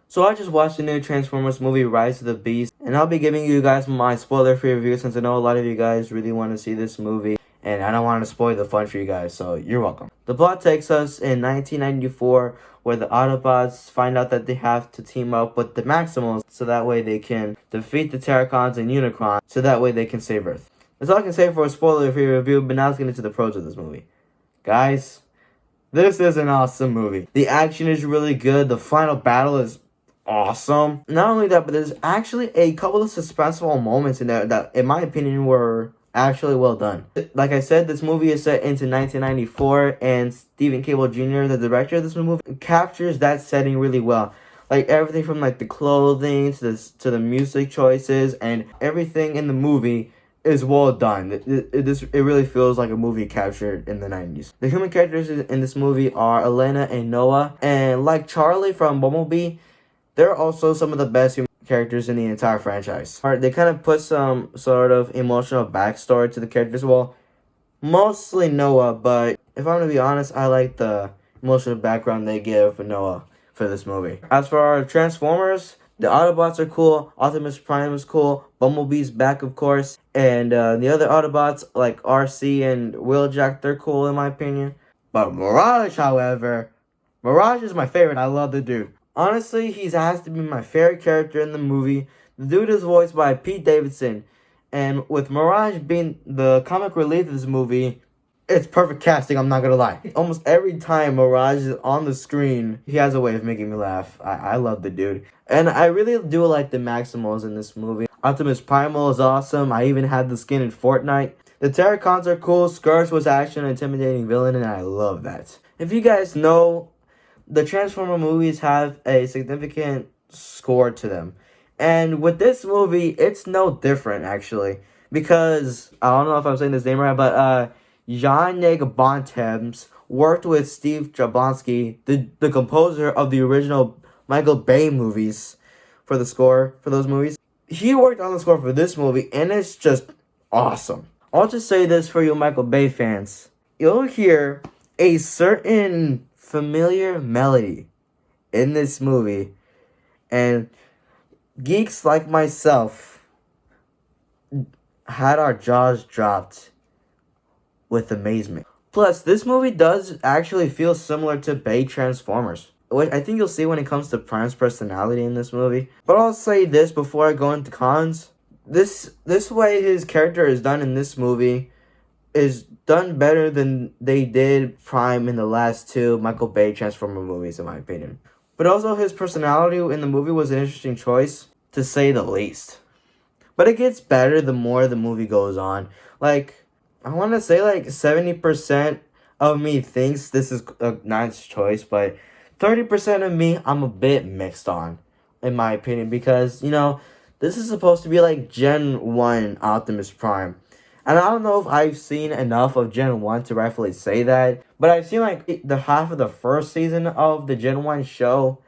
So I just watched the new Transformers movie, Rise of the Beast, and I'll be giving you guys my spoiler-free review since I know a lot of you guys really want to see this movie, and I don't want to spoil the fun for you guys, so you're welcome. The plot takes us in 1994, where the Autobots find out that they have to team up with the Maximals, so that way they can defeat the Terracons and Unicron, so that way they can save Earth. That's all I can say for a spoiler-free review, but now let's get into the pros of this movie. Guys, this is an awesome movie. The action is really good, the final battle is awesome. Not only that, but there's actually a couple of suspenseful moments in there that, in my opinion, were actually well done. Like I said, this movie is set into 1994, and Stephen Cable Jr., the director of this movie, captures that setting really well. Like everything from like the clothing to the music choices, and everything in the movie is well done. It really feels like a movie captured in the 90s. The human characters in this movie are Elena and Noah, and like Charlie from Bumblebee, they're also some of the best human characters in the entire franchise. They kind of put some sort of emotional backstory to the characters. Well, mostly Noah, but if I'm going to be honest, I like the emotional background they give for Noah for this movie. As for our Transformers, the Autobots are cool, Optimus Prime is cool, Bumblebee's back, of course, and the other Autobots like RC and Wheeljack, they're cool in my opinion. But Mirage, however, Mirage is my favorite. I love the dude. Honestly, he has to be my favorite character in the movie. The dude is voiced by Pete Davidson. And with Mirage being the comic relief of this movie, it's perfect casting, I'm not gonna lie. Almost every time Mirage is on the screen, he has a way of making me laugh. I love the dude. And I really do like the Maximals in this movie. Optimus Primal is awesome. I even had the skin in Fortnite. The Terracons are cool. Scourge was actually an intimidating villain, and I love that. If you guys know, the Transformer movies have a significant score to them. And with this movie, it's no different, actually. Because, I don't know if I'm saying this name right, but Yannick Bontemps worked with Steve Jablonsky, the composer of the original Michael Bay movies, for the score for those movies. He worked on the score for this movie, and it's just awesome. I'll just say this for you Michael Bay fans. You'll hear a certain familiar melody in this movie, and geeks like myself had our jaws dropped with amazement. Plus, this movie does actually feel similar to Bay Transformers, which I think you'll see when it comes to Prime's personality in this movie. But I'll say this before I go into cons. This way his character is done in this movie is done better than they did Prime in the last two Michael Bay Transformer movies, in my opinion. But also his personality in the movie was an interesting choice, to say the least. But it gets better the more the movie goes on. Like, I want to say like 70% of me thinks this is a nice choice, but 30% of me I'm a bit mixed on, in my opinion, because, you know, this is supposed to be like Gen 1 Optimus Prime. And I don't know if I've seen enough of Gen 1 to rightfully say that, but I've seen like the half of the first season of the Gen 1 show,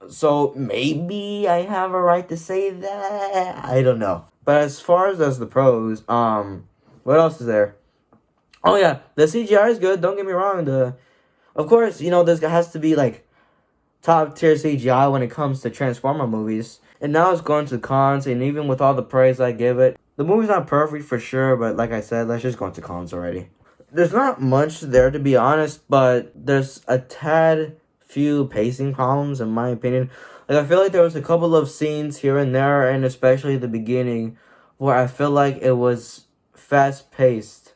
so maybe I have a right to say that. I don't know. But as far as the pros, what else is there? Oh yeah, the CGI is good, don't get me wrong. Of course, you know, this has to be like top tier CGI when it comes to Transformer movies. And now it's going to cons, and even with all the praise I give it, the movie's not perfect for sure, but like I said, let's just go into cons already. There's not much there, to be honest, but there's a tad few pacing problems, in my opinion. Like, I feel like there was a couple of scenes here and there, and especially the beginning, where I feel like it was fast-paced,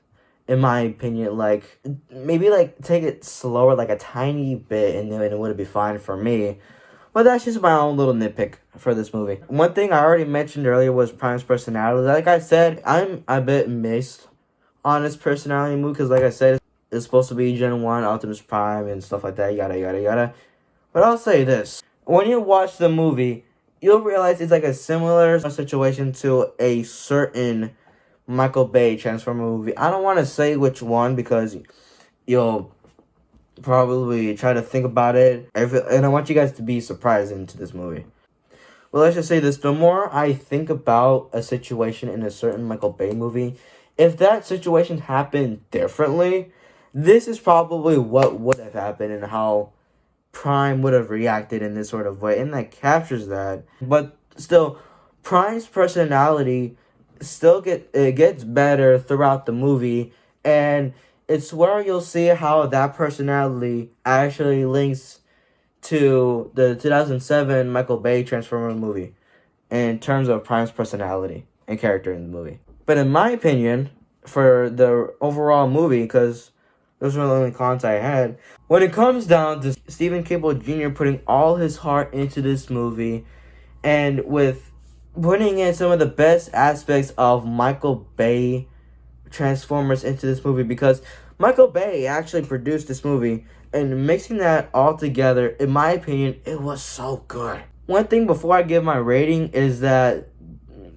in my opinion. Like, maybe, like, take it slower, like, a tiny bit, and then it would be fine for me. But that's just my own little nitpick for this movie. One thing I already mentioned earlier was Prime's personality. Like I said, I'm a bit mixed on his personality move, because like I said, it's supposed to be Gen 1, Optimus Prime, and stuff like that, yada, yada, yada. But I'll say this. When you watch the movie, you'll realize it's like a similar situation to a certain Michael Bay Transformer movie. I don't want to say which one, because you'll probably try to think about it, and I want you guys to be surprised into this movie. Well, let's just say this. The more I think about a situation in a certain Michael Bay movie, if that situation happened differently, this is probably what would have happened and how Prime would have reacted in this sort of way, and that captures that. But still, Prime's personality gets better throughout the movie, and it's where you'll see how that personality actually links to the 2007 Michael Bay Transformers movie in terms of Prime's personality and character in the movie. But in my opinion, for the overall movie, because those were the only cons I had, when it comes down to Stephen Cable Jr. putting all his heart into this movie, and with putting in some of the best aspects of Michael Bay Transformers into this movie, because Michael Bay actually produced this movie, and mixing that all together, in my opinion, it was so good. One thing before I give my rating is that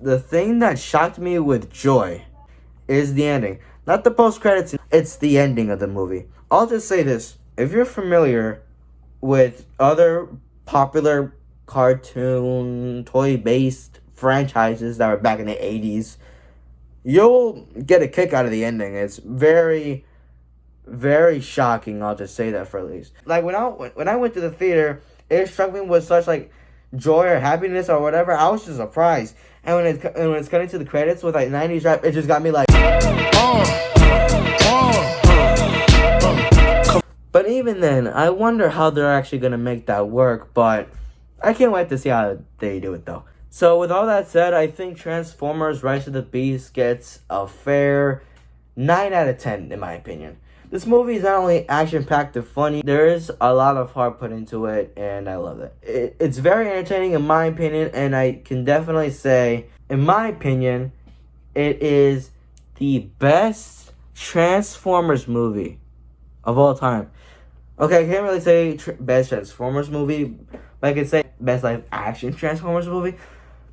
the thing that shocked me with joy is the ending. Not the post-credits, it's the ending of the movie. I'll just say this. If you're familiar with other popular cartoon, toy-based franchises that were back in the 80s, you'll get a kick out of the ending. It's very, very shocking. I'll just say that for at least. Like, when I went to the theater, it struck me with such, like, joy or happiness or whatever. I was just surprised. And when it's cutting to the credits with, like, 90s rap, it just got me like... But even then, I wonder how they're actually going to make that work, but I can't wait to see how they do it, though. So, with all that said, I think Transformers Rise of the Beast gets a fair 9 out of 10, in my opinion. This movie is not only action-packed and funny, there is a lot of heart put into it, and I love it. It's very entertaining, in my opinion, and I can definitely say, in my opinion, it is the best Transformers movie of all time. Okay, I can't really say best Transformers movie, but I could say best live action Transformers movie,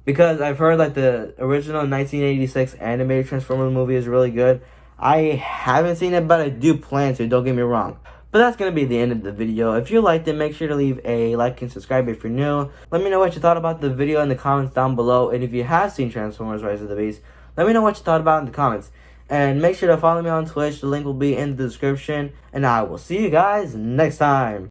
because I've heard like the original 1986 animated Transformers movie is really good. I haven't seen it, but I do plan to, don't get me wrong. But that's going to be the end of the video. If you liked it, make sure to leave a like and subscribe if you're new. Let me know what you thought about the video in the comments down below. And if you have seen Transformers Rise of the Beast, let me know what you thought about in the comments. And make sure to follow me on Twitch. The link will be in the description. And I will see you guys next time.